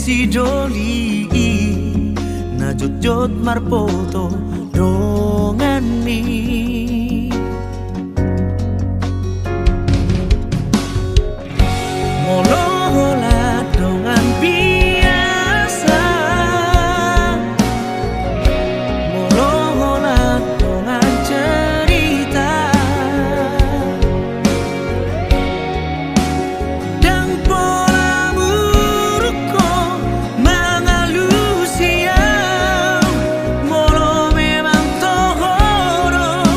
Sidoli najut-jut marpoto dongani molola dongan biasa molola dongan cerita dan pola murko mengalusia molo memang tohoro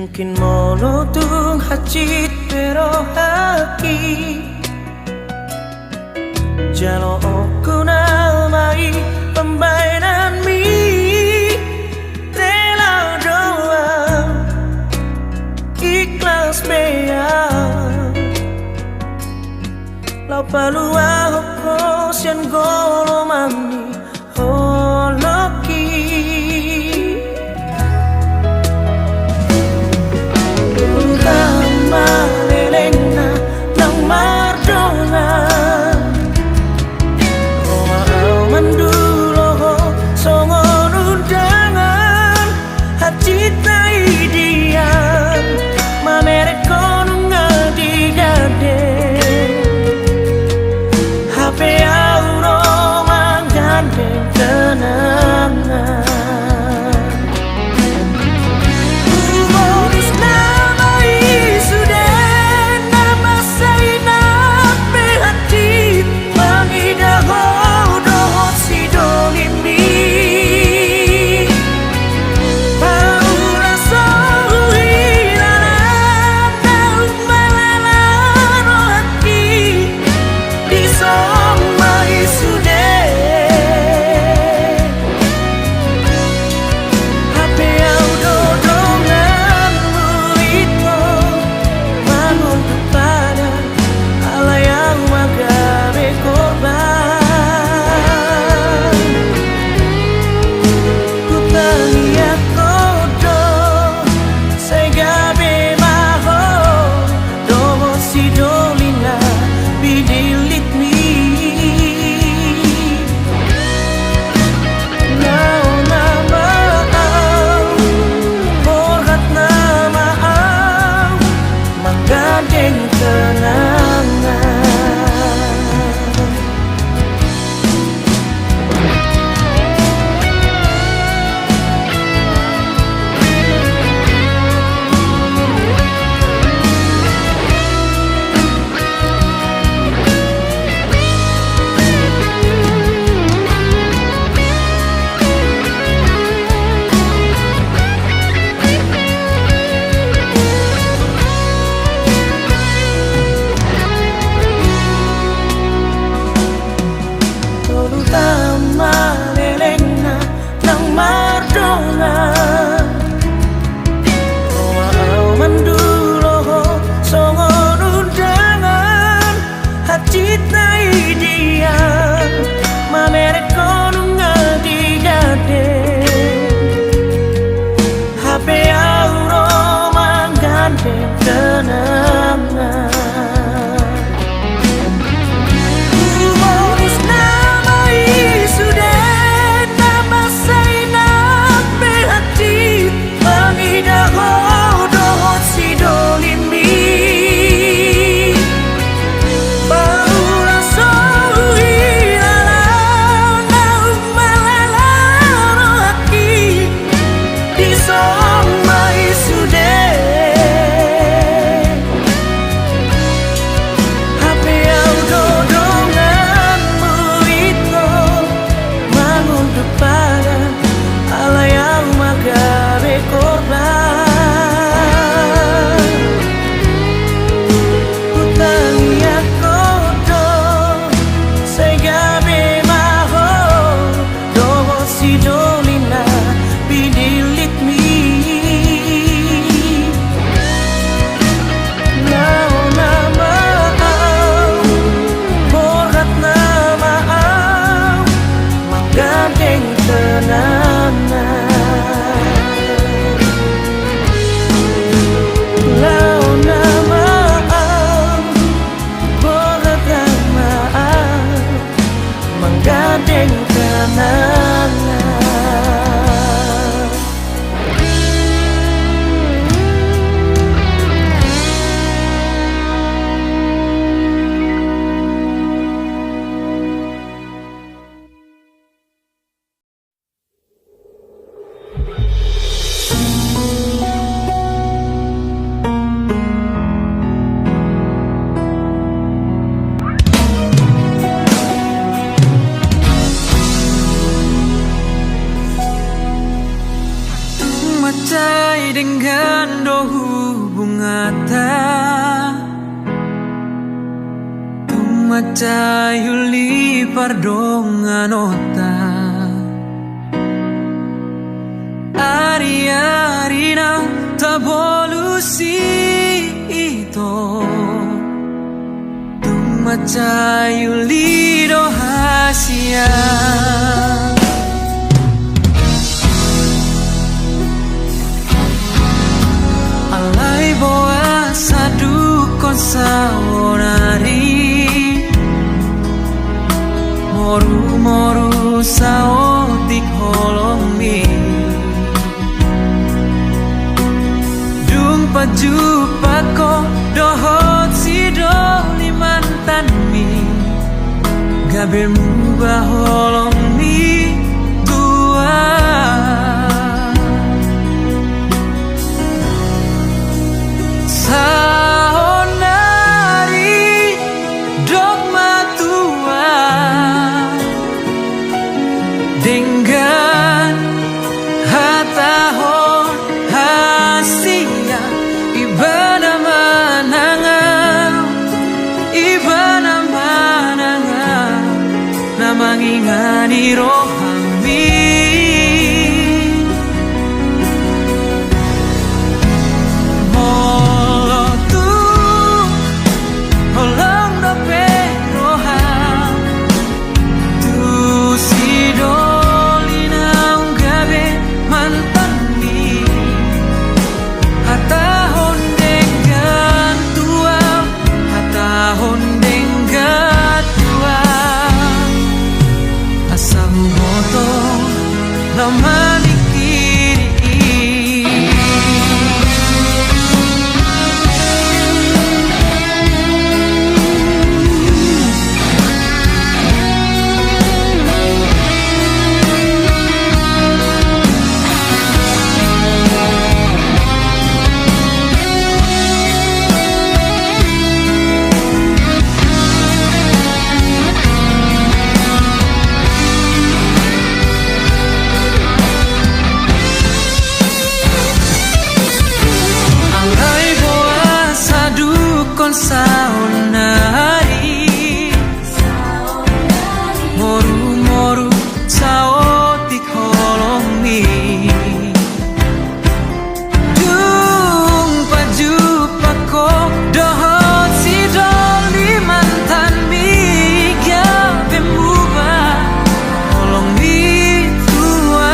mungkin monotung hacit pero haki jalo aku namai pembainan mi rela doa ikhlas bea lau palua hoko sian golo mami holoki utama lelena nang mardona Roma mandulo songon undangan hacita idian mamere konungal digade HP auro manggandeng kenangan Tumacay dengan dohu bunga ta, tumacay uli pardongan ota. Ari-ari na tabolusi ito, tumacay uli dohasia. Alay boa sadu konsawonari, moru-moru saotik holomi. Dung pajupa ko dohot si doli mantan mi, gabirmu baholomi tua. Sahonari dogma tua dengan hatahon hasia, ibana manangan namangingani rohami. Sahonari, moru-moru saotik holomi. Dung pajupa ko dohot si doli mantan mi, gabe muba holomi tua.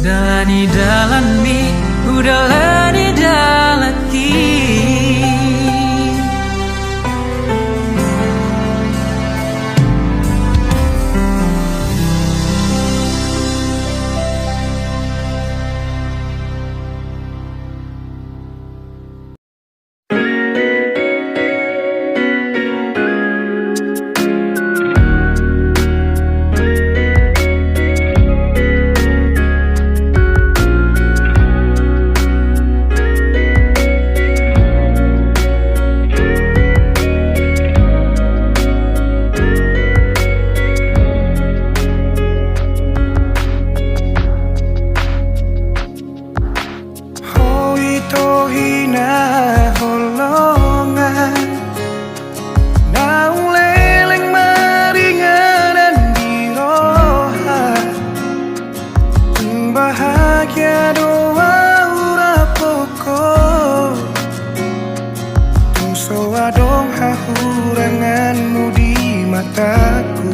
Dani dalan mi udahlah di dalaki. bahagia doa ura pokok Tungso adong hahuranganmu di mataku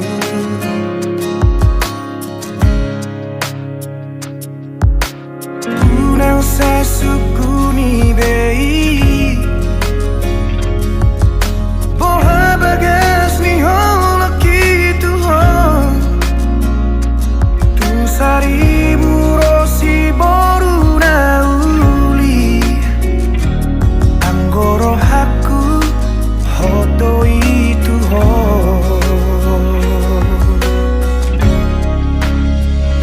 Unang sa suku ni bei Boha bagas ni holaki Tuhan Tungsari burosi boru nauli Anggoro haku hoto itu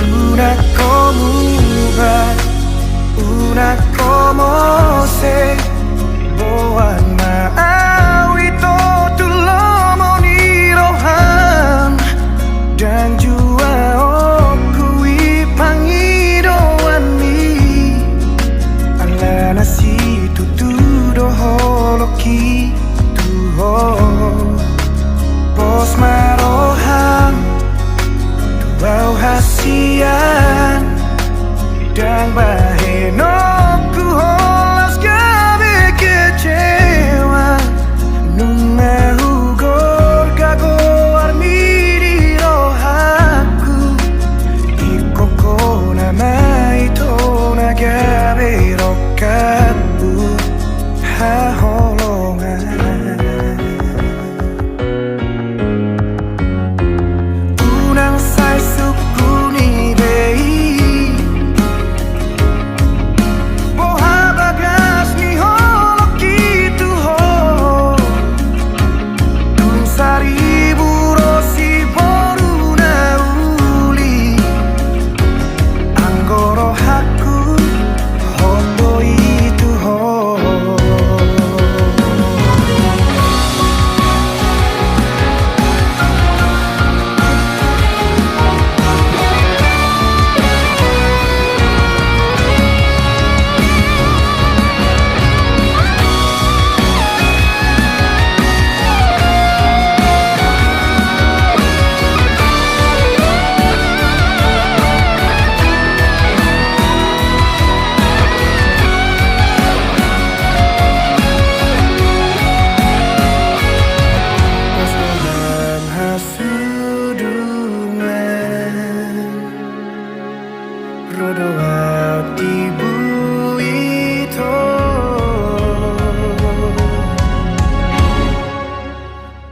Una como va Una como se Boan maawi to tulomo ni rohan Dan jua okui pangidoan ni Ala nasi tutudo holoki tuho Bos marohan Tuau hasian Dan bahenoku holas gabe kecewa Nunga hugor gago armiri rohaku Ikoko nama itu nagabe rokapu haholongan Unang say suku ni bei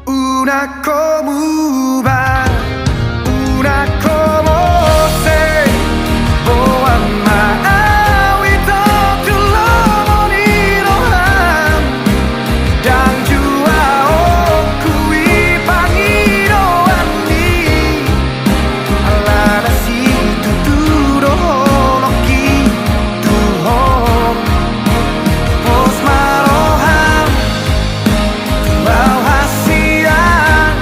Una como va, una como se Boa maawi to tulomo ni rohan Dan jua okui pangidoan ni Ala nasi tutudo holoki tuhon Bos marohan Tuau hasian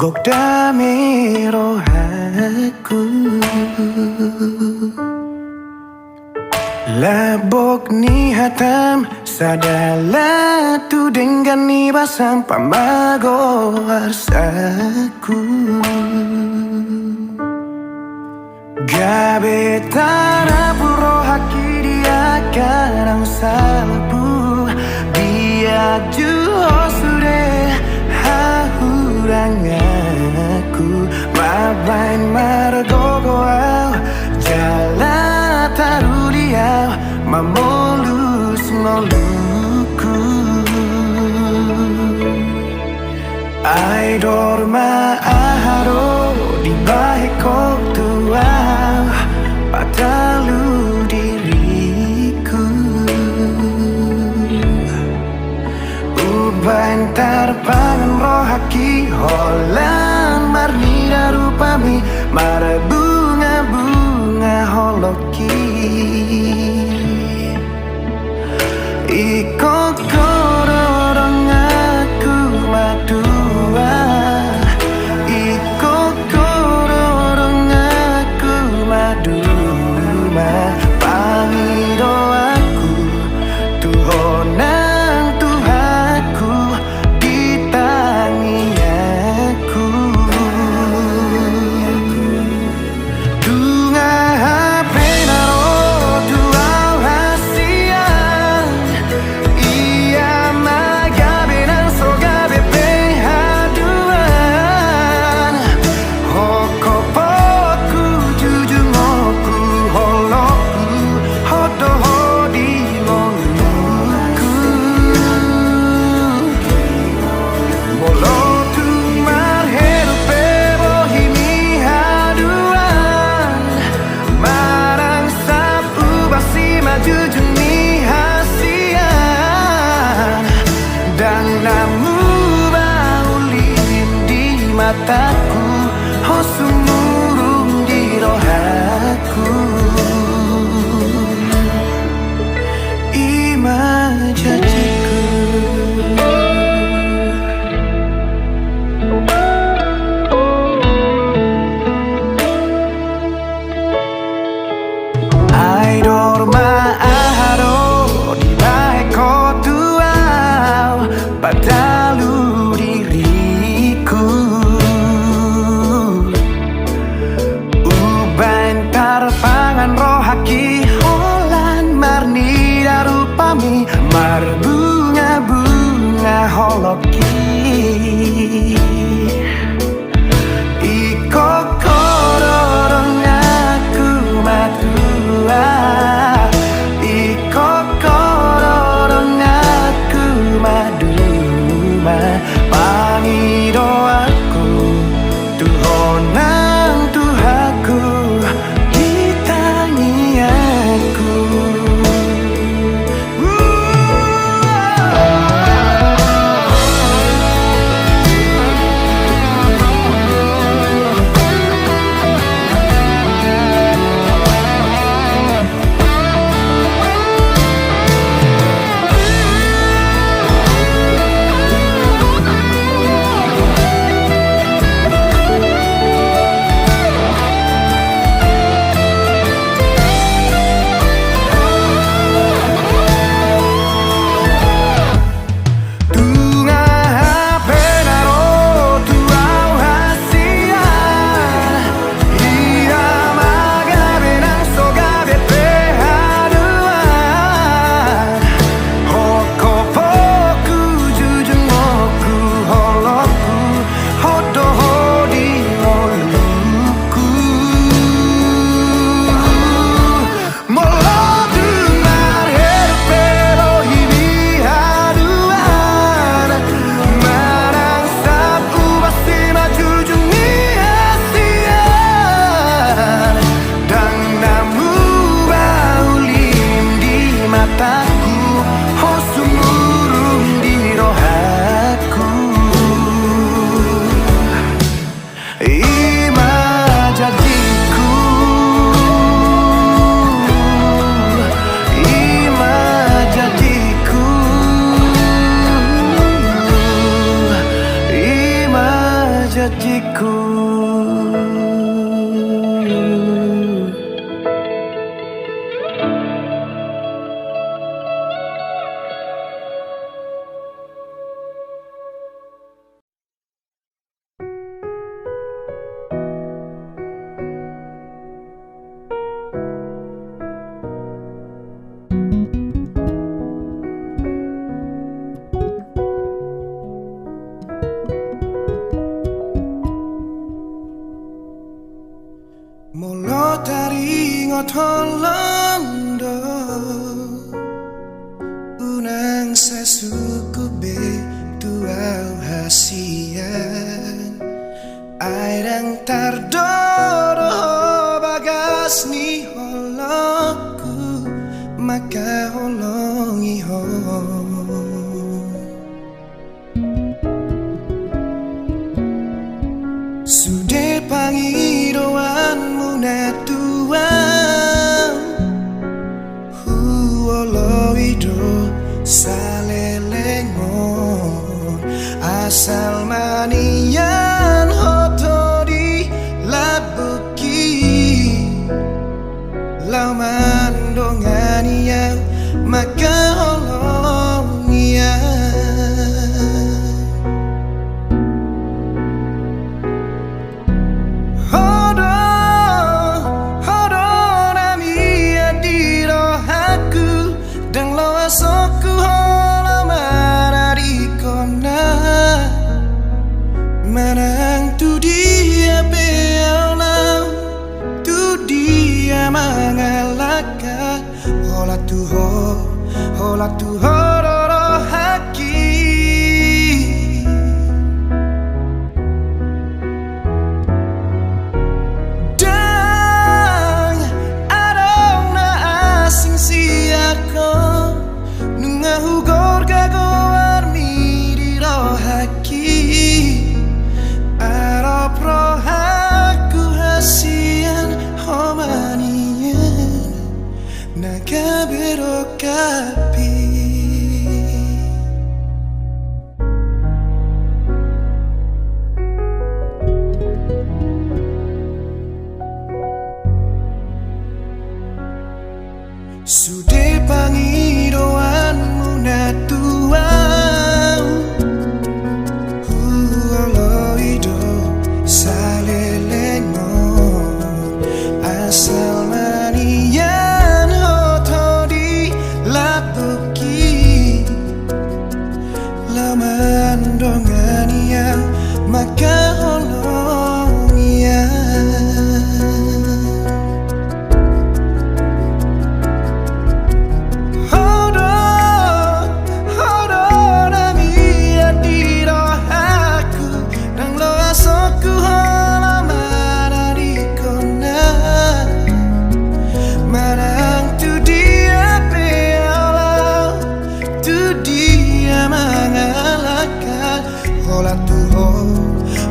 gok dame rohaku labok ni hatam sadala tu dengan ni basam pamago arsaku gabe tara puro haki dia karang salbu dia juho sure hahurang aku mabain margogo au jala taruliau mamolus moluku ai dorma aharo di bahiko tua patalu diriku ubantar pangan rohaki holan marnida rupami mara bunga-bunga holoki iko kororong aku madua iko kororong aku maduma pangido aku tuhonang tuhaku ditangi aku dunga penaro dua hasian iya Molo dari ngotolondo unang sasuku be tuau hasian airang tardoro bagas ni holoku maka holongi ho sude pangiroanmu natuang huolo ido salelengon asal manian hotori labuki lauman dongania maka holongia soku hola marari kona manang tu dia beola tu dia mangalaka hola tu hororo haki dang adong na asing siako hugor gagoar miri rohaki arop rohaku hasian homanian naga berokapi sude pangidoanmu natuang huolo ido salelengon asal manian hotodi lapuki laman dongania maka holongia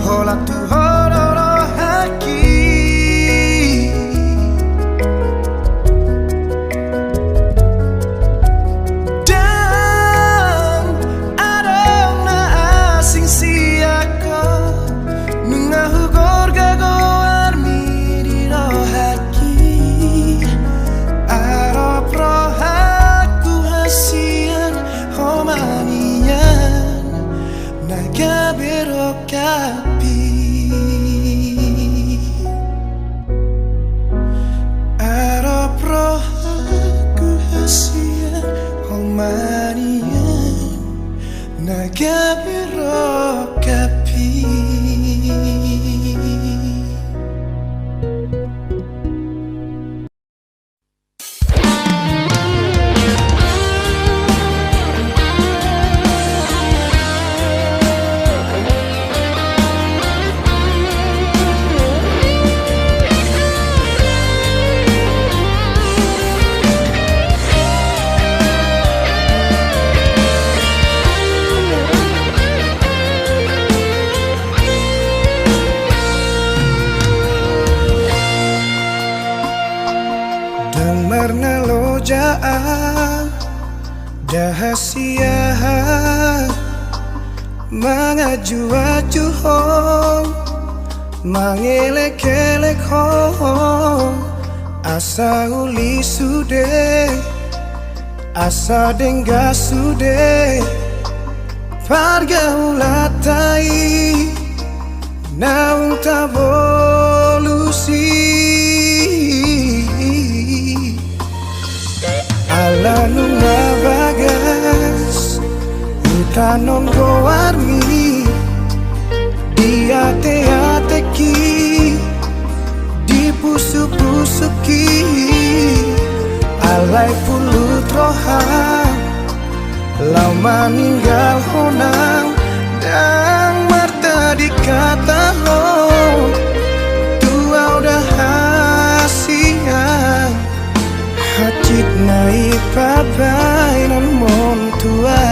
hola tu hororo haki dan adong na asing siako nungahu gorga goar miri rohaki arop rohaku hasian homanian naga berokapi arop rohaku hasian homanian naga berokapi. Dengarna lojaan dahasia mangaju-aju hong mangelek-elek hong asa uli sude asa dengga sude pargaulatai naung tavolusi ala nunga bagas utanon goarmi di ate-ateki di pusu maninggal honang dang marta dikata ho tua udah hasian hacit naik pabai nan mon tua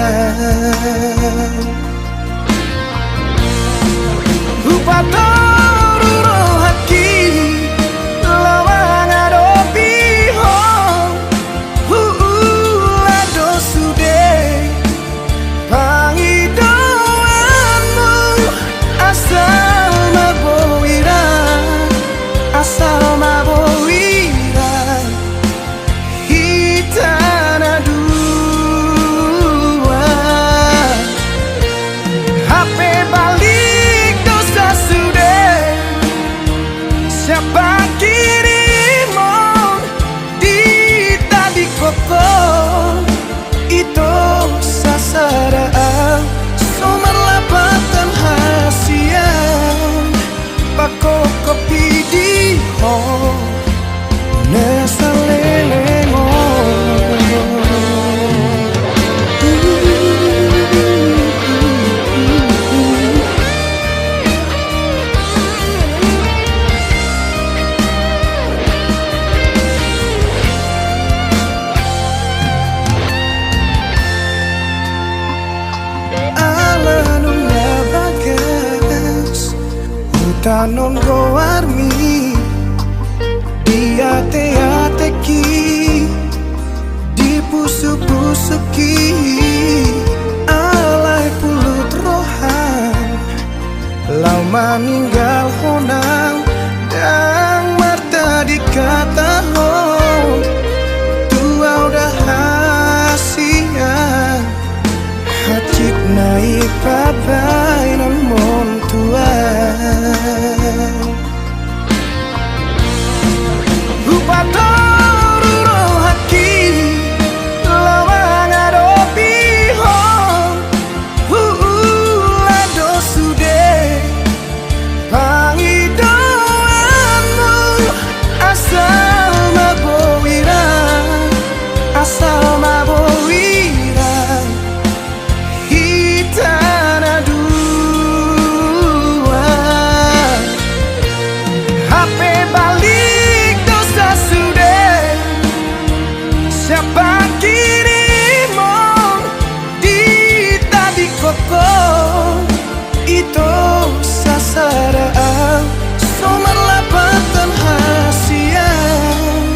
Upator haki lawang adopi ho lado sude pangidoanmu asal mabowira hitana dua HP balik dosa sudah siapa kirimon di tadi koko itu sasaraan sumber lapatan hasian pako kopi di ho nesa lelengo tanon goarmi dia te-ateki dipusu-pusuki alai pulut rohan lau maninggal honang dang marta dikata ho tua udah hasian hacik naik pabai nan mon tua Upator haki lawang adopi ho lado sude pangidoanmu asal mabowira hitana dua HP balik dosa sudah siapa kirimon di tadi koko itu sasaraan sumber lapatan hasian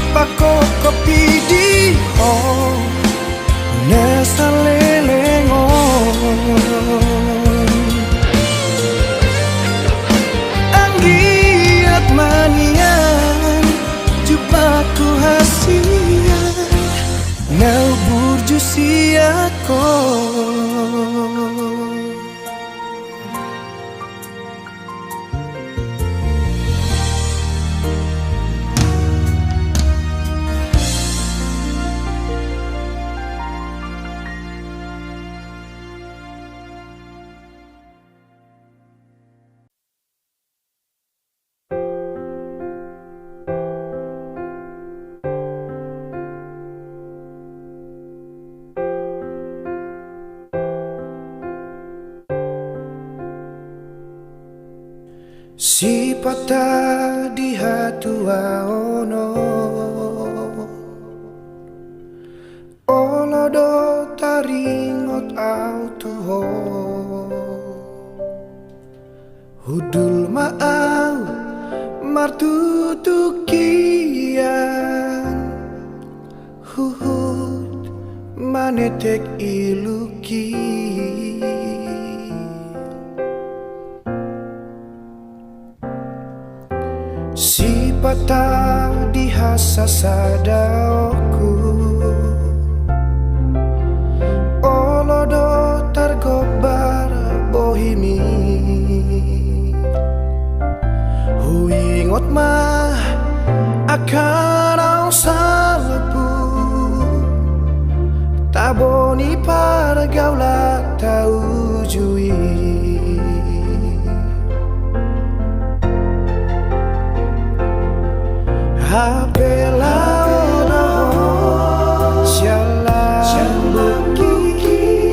pako kopi di ho nesa lelengon anggiat manian jupaku hasian nau burju siako si patah di hatua ono olodo taringot autuho hudul maau martutukian huhut manetek iluki si patah di hasasadaoku olodo targobar bohimi huingot mah akan au salpu taboni para gaula tau jui Apela ono siala buki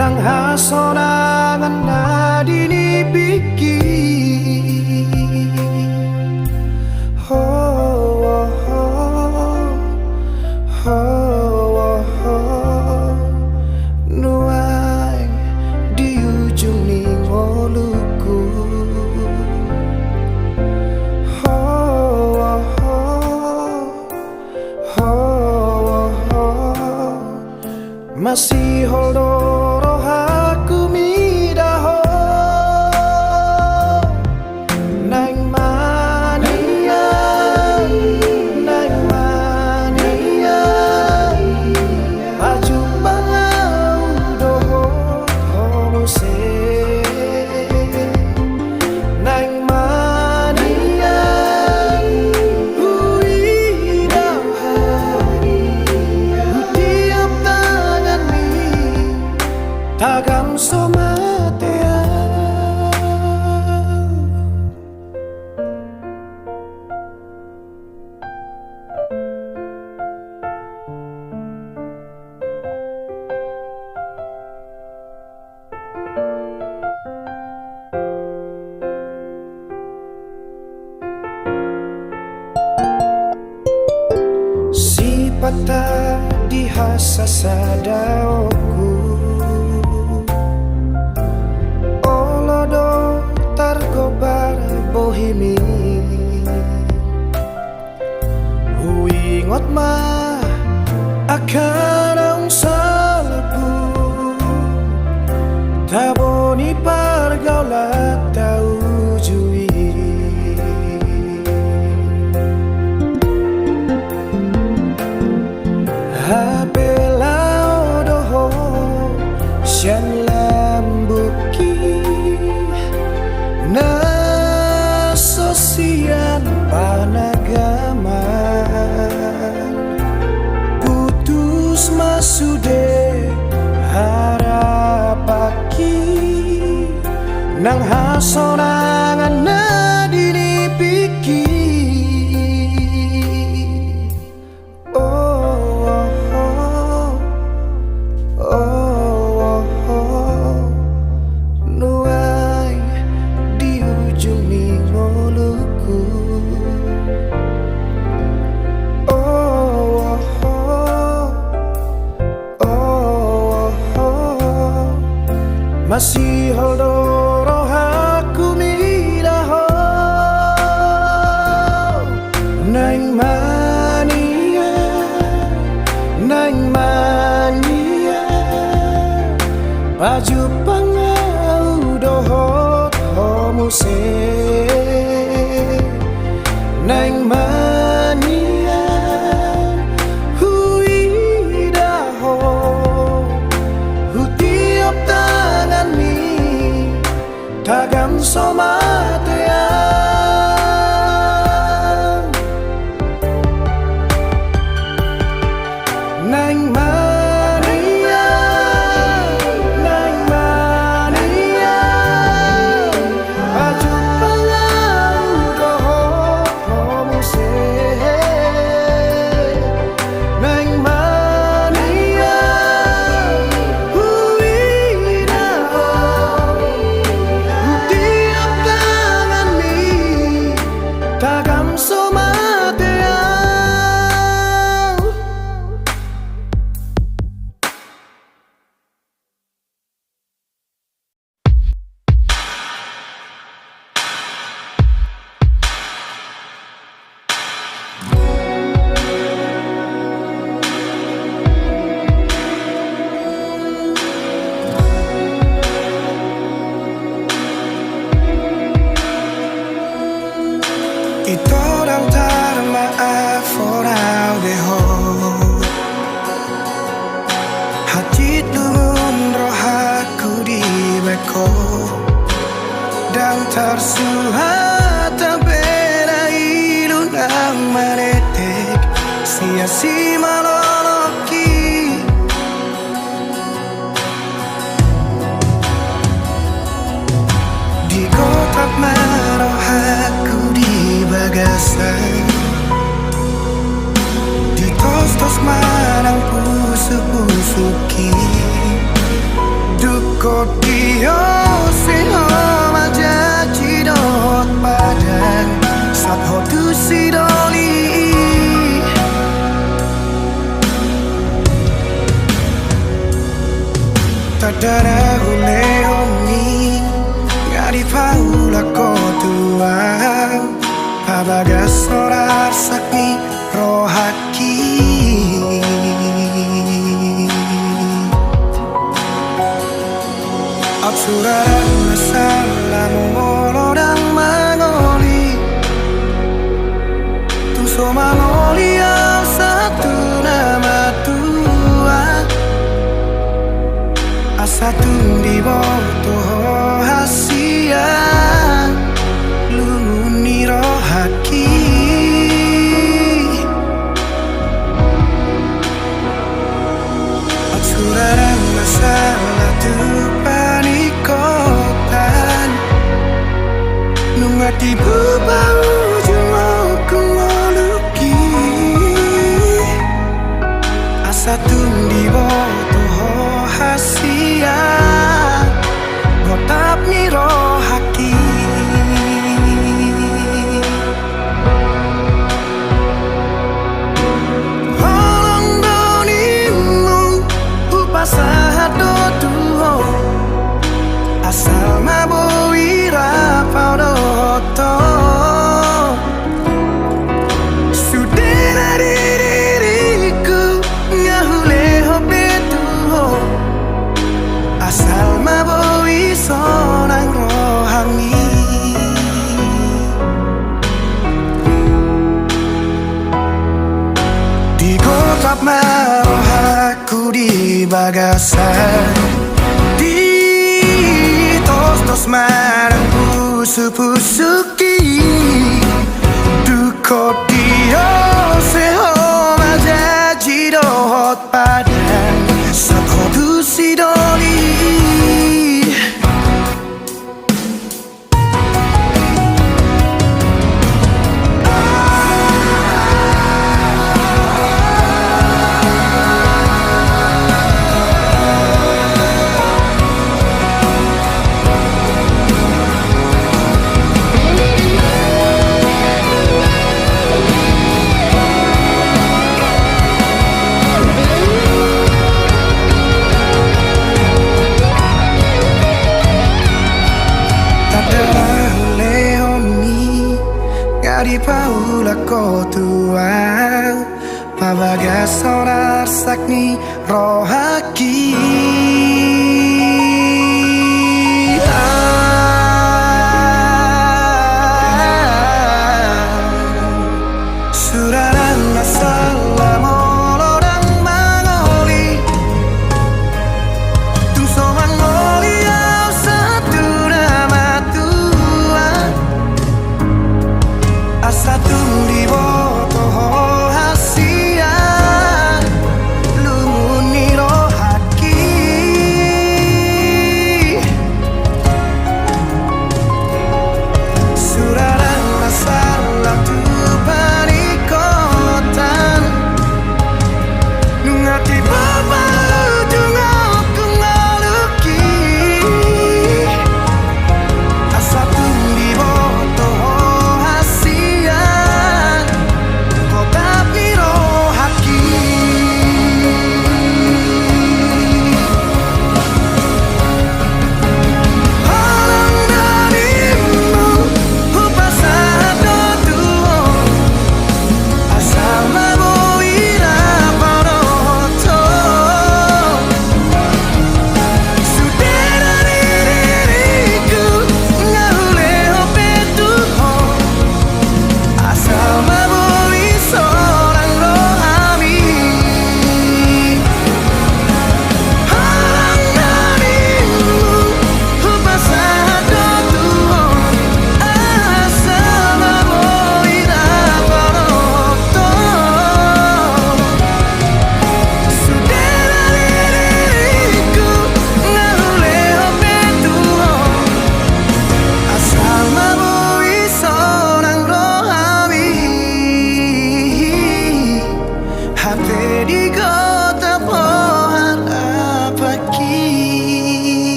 nang hasonangan na dinibiki. Oh, oh, oh, oh, oh. Nuai di ujung ningoluku. Oh, oh, oh, oh, oh. Masih holdoro aku midaho nang mania, nang mania. Baju bangau doho homo se nang mania. Uidaho tiap tangan mi tagam somatea. Si patah dihasa sadaoku olodo targobar bohimi. Huingot ma akan salapu taboni pargaulat tau jui. Apela odoho sian lambuki na sosian panagaman putus masude harapaki nang hasonangan na dinipiki. Nuai di ujung ningoluku. Oh, oh, oh, oh. Masih holdoro aku midaho nang mania, nang mania. Baju pangau dohot homo se nang mania. Huidaho tiap tangan mi tagam somatea. Nang mania, nang mania. Baju pangau dohot homo se nang mania. Huidaho tiap tangan mi tagam somatea. Ito daw tarmaaf orang deho hati turun rohaku di beko dan tersuhat tabera ilunang manetek sia-si maloloki. Di kotak marohaku di bagasan di tos-tos manang pusu-pusuki. Darahule omni ngari paula kotua Pabaga sorar sakni rohaki Absurdan masalah mengolodang mangoli Tuso mangoli yang satu nama tua Asatu di bawah hasia Luni rohaki Absurdan masalah tu panikotan Nungati bubau jumau kumoluki Asatu di bawah hasia Gotap ni rohaki Holong donimu upasahat do tuho Asal maboi rapau do hoto Sudena diriku ngahule hobe tuho Asal maboi sonang rohani Digotap marohaku di bagasan Di tos-tos marang pusu-pusuki Duko dio seho majaji dohot padang Satu sidoli Di paula kotua Pabaga sonar sakni rohaki Surara